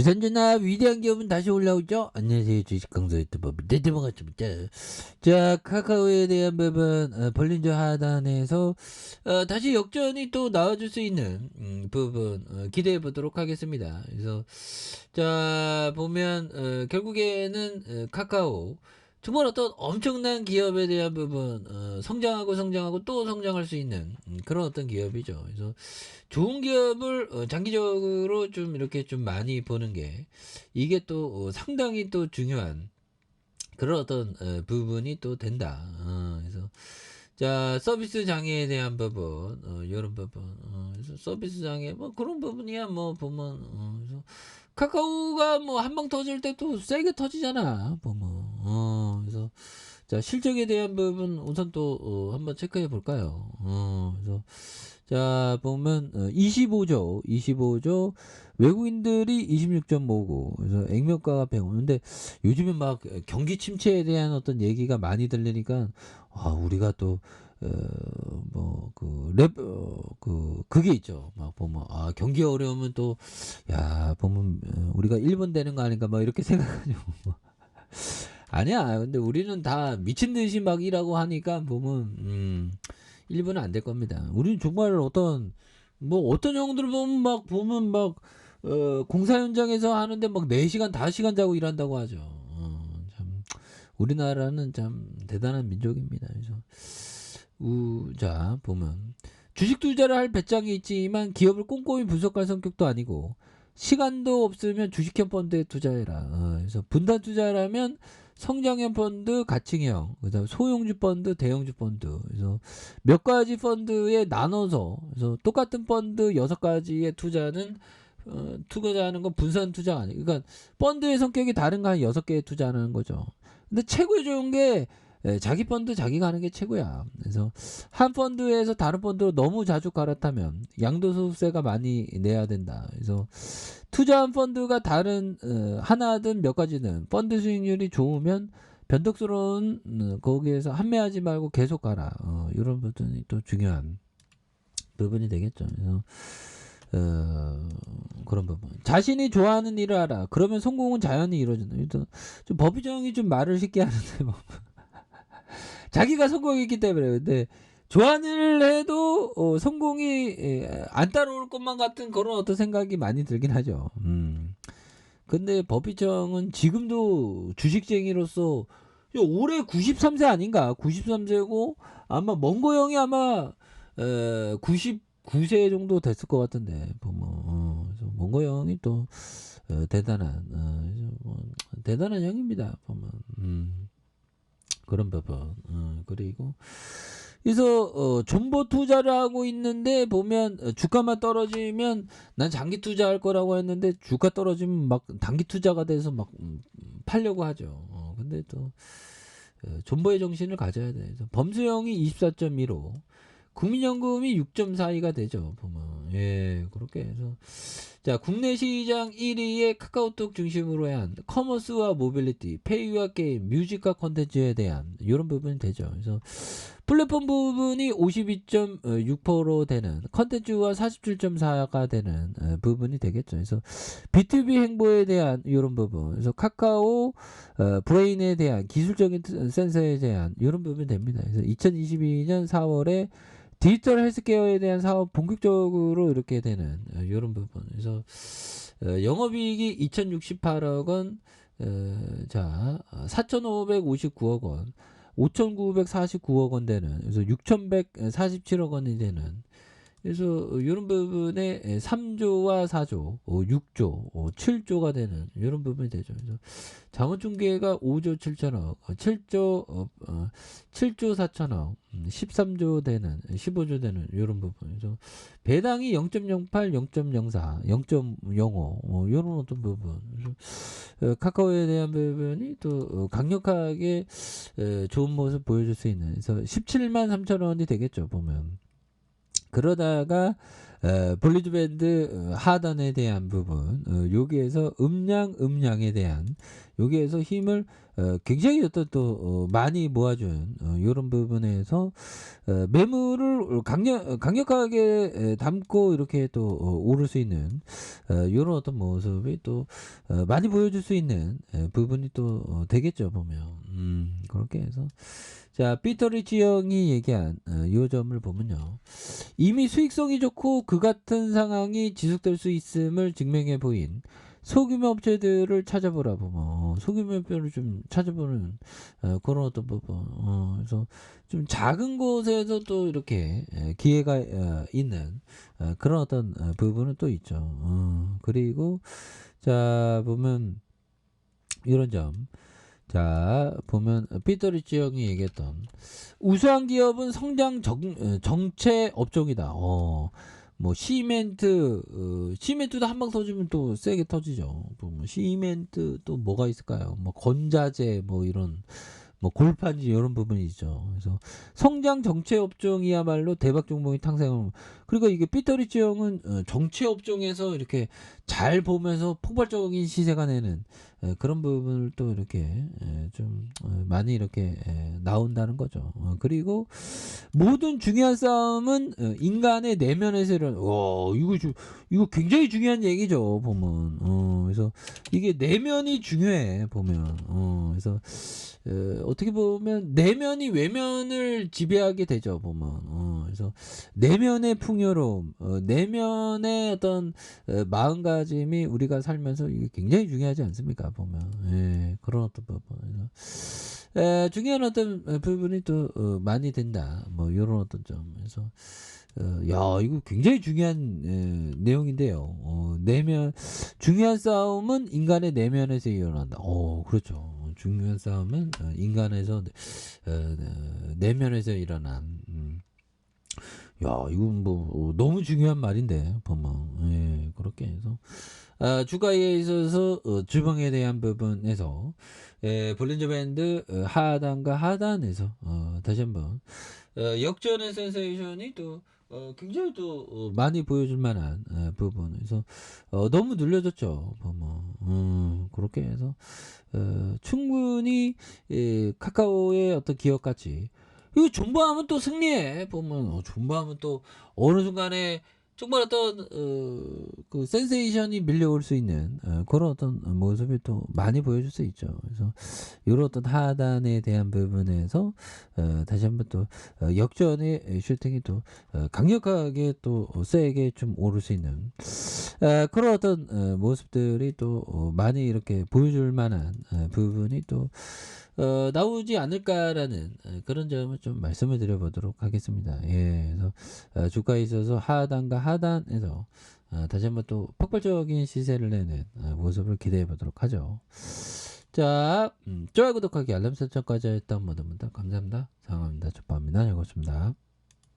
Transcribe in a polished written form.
주산전화 위대한 기업은 다시 올라오죠. 안녕하세요, 주식강사 유튜버입니다. 반갑습니다. 자, 카카오에 대한 부분 볼린저 하단에서 다시 역전이 또 나와줄 수 있는 부분 기대해 보도록 하겠습니다. 그래서 자 보면 결국에는 카카오 정말 어떤 엄청난 기업에 대한 부분 성장하고 또 성장할 수 있는 그런 어떤 기업이죠. 그래서 좋은 기업을 장기적으로 좀 이렇게 좀 많이 보는 게 이게 또 상당히 또 중요한 그런 어떤 부분이 또 된다. 그래서 자 서비스 장애에 대한 부분 이런 부분 그래서 서비스 장애 뭐 그런 부분이야 뭐 보면 그래서 카카오가 뭐 한 방 터질 때 또 세게 터지잖아 보면 그래서 자 실적에 대한 부분 우선 또 한번 체크해 볼까요? 그래서 자 보면 25조 외국인들이 26.59 그래서 액면가가 100원 근데 요즘에 막 경기 침체에 대한 어떤 얘기가 많이 들리니까 우리가 또 뭐 그게 있죠. 막 보면 경기 어려우면 또 야 보면 우리가 일본 되는 거 아닌가 막 이렇게 생각하죠. 아니야. 근데 우리는 다 미친 듯이 막 일하고 하니까 보면 일본은 안 될 겁니다. 우리는 정말 어떤 형들 보면 막 공사 현장에서 하는데 막 4시간 5시간 자고 일한다고 하죠. 참 우리나라는 참 대단한 민족입니다. 그래서 자 보면 주식 투자를 할 배짱이 있지만 기업을 꼼꼼히 분석할 성격도 아니고 시간도 없으면 주식형 펀드에 투자해라. 그래서 분단 투자라면 성장형 펀드, 가칭형, 그다음 소형주 펀드, 대형주 펀드. 그래서 몇 가지 펀드에 나눠서 그래서 똑같은 펀드 6가지의 투자하는 건 분산 투자가 아니에요. 그러니까 펀드의 성격이 다른 거 한 6개에 투자하는 거죠. 근데 최고 좋은 게 자기 펀드 자기가 하는 게 최고야. 그래서 한 펀드에서 다른 펀드로 너무 자주 갈아타면 양도소득세가 많이 내야 된다. 그래서 투자한 펀드가 다른 하나든 몇 가지든 펀드 수익률이 좋으면 변덕스러운 거기에서 판매하지 말고 계속 가라. 이런 부분이 또 중요한 부분이 되겠죠. 그래서 그런 부분. 자신이 좋아하는 일을 하라. 그러면 성공은 자연히 이루어진다. 좀 법의정이 좀 말을 쉽게 하는데 뭐. 자기가 성공했기 때문에 근데 좋아하는 일을 해도 성공이 안 따라올 것만 같은 그런 어떤 생각이 많이 들긴 하죠. 근데 법희청은 지금도 주식쟁이로서 올해 93세 아닌가? 93세고 아마 먼거 형이 아마 99세 정도 됐을 것 같은데 보면 그래서 먼거 형이 또 대단한 대단한 형입니다. 보면 그런 부분 그리고 그래서 존버 투자를 하고 있는데 보면 주가만 떨어지면 난 장기 투자할 거라고 했는데 주가 떨어지면 막 단기 투자가 돼서 막 팔려고 하죠. 근데 또 존버의 정신을 가져야 돼. 범수형이 24.15 국민연금이 6.42가 되죠. 보면 그렇게 해서 자 국내 시장 1위의 카카오톡 중심으로 한 커머스와 모빌리티, 페이와 게임, 뮤직과 콘텐츠에 대한 이런 부분이 되죠. 그래서 플랫폼 부분이 52.6% 되는 컨텐츠와 47.4가 되는 부분이 되겠죠. 그래서 B2B 행보에 대한 이런 부분, 그래서 카카오 브레인에 대한 기술적인 센서에 대한 이런 부분이 됩니다. 그래서 2022년 4월에 디지털 헬스케어에 대한 사업 본격적으로 이렇게 되는 이런 부분. 그래서 영업이익이 2,068억 원, 자 4,559억 원, 5,949억 원 되는 그래서 6,147억 원이 되는 그래서 이런 부분에 3조와 4조, 6조, 7조가 되는 이런 부분이 되죠. 그래서 자본중개가 5조 7천억, 7조 4천억, 13조 되는, 15조 되는 이런 부분. 그래서 배당이 0.08, 0.04, 0.05 이런 어떤 부분. 그래서 카카오에 대한 부분이 또 강력하게 좋은 모습 보여줄 수 있는. 그래서 17만 3천 원이 되겠죠 보면. 그러다가 볼리드 밴드 하단에 대한 부분, 여기에서 음량에 대한 여기에서 힘을 굉장히 어떤 또 많이 모아준 요런 부분에서 매물을 강력하게 담고 이렇게 또 오를 수 있는 요런 어떤 모습이 또 많이 보여줄 수 있는 부분이 또 되겠죠 보면. 그렇게 해서 자 피터 리치 형이 얘기한 요 점을 보면요. 이미 수익성이 좋고 그 같은 상황이 지속될 수 있음을 증명해 보인 소규모 업체들을 찾아보라 보면 소규모 업체를 좀 찾아보는 그런 어떤 부분. 그래서 좀 작은 곳에서 또 이렇게 기회가 있는 그런 어떤 부분은 또 있죠. 그리고 자 보면 이런 점. 자 보면 피터 리치 형이 얘기했던 우수한 기업은 성장 정체 업종이다. 뭐 시멘트도 한 방 터지면 또 세게 터지죠. 뭐 시멘트 또 뭐가 있을까요? 뭐 건자재 뭐 이런 뭐 골판지 이런 부분이 있죠. 그래서 성장 정체 업종이야말로 대박 종목이 탕생을. 그리고 이게 피터 리치 형은 정체 업종에서 이렇게 잘 보면서 폭발적인 시세가 내는 그런 부분을 또 이렇게 좀 많이 이렇게 나온다는 거죠. 그리고 모든 중요한 싸움은 인간의 내면에서 일어나. 이거 굉장히 중요한 얘기죠 보면. 그래서 이게 내면이 중요해 보면. 그래서 어떻게 보면 내면이 외면을 지배하게 되죠 보면. 그래서 내면의 풍요로움, 내면의 어떤 마음가짐이 우리가 살면서 이게 굉장히 중요하지 않습니까 보면. 그런 어떤 부분. 중요한 어떤 부분이 또 많이 된다. 뭐 이런 어떤 점에서 야 이거 굉장히 중요한 내용인데요. 내면 중요한 싸움은 인간의 내면에서 일어난다. 그렇죠. 중요한 싸움은 인간에서 내면에서 일어난. 야 이건 뭐 너무 중요한 말인데 보면. 그렇게 해서 주가에 있어서 주봉에 대한 부분에서 볼린저 밴드 하단과 하단에서 다시 한번 역전의 센세이션이 또 굉장히 또 많이 보여줄 만한 부분에서 너무 눌려졌죠 보면. 그렇게 해서 충분히 카카오의 어떤 기업같이 이거 존버하면 또 승리해 보면. 존버하면 또 어느 순간에 정말 어떤 그 센세이션이 밀려올 수 있는 그런 어떤 모습이 또 많이 보여줄 수 있죠. 그래서 이런 어떤 하단에 대한 부분에서 다시 한번 또 역전의 슈팅이 또 강력하게 또 세게 좀 오를 수 있는 그런 어떤 모습들이 또 많이 이렇게 보여줄 만한 부분이 또 나오지 않을까라는 그런 점을 좀 말씀을 드려보도록 하겠습니다. 그래서 주가에 있어서 하단과 하단에서 다시 한번 또 폭발적인 시세를 내는 모습을 기대해 보도록 하죠. 자, 좋아요, 구독하기, 알람 설정까지 했던 모든 분들 감사합니다. 사랑합니다. 족밥입니다. 즐거웠습니다.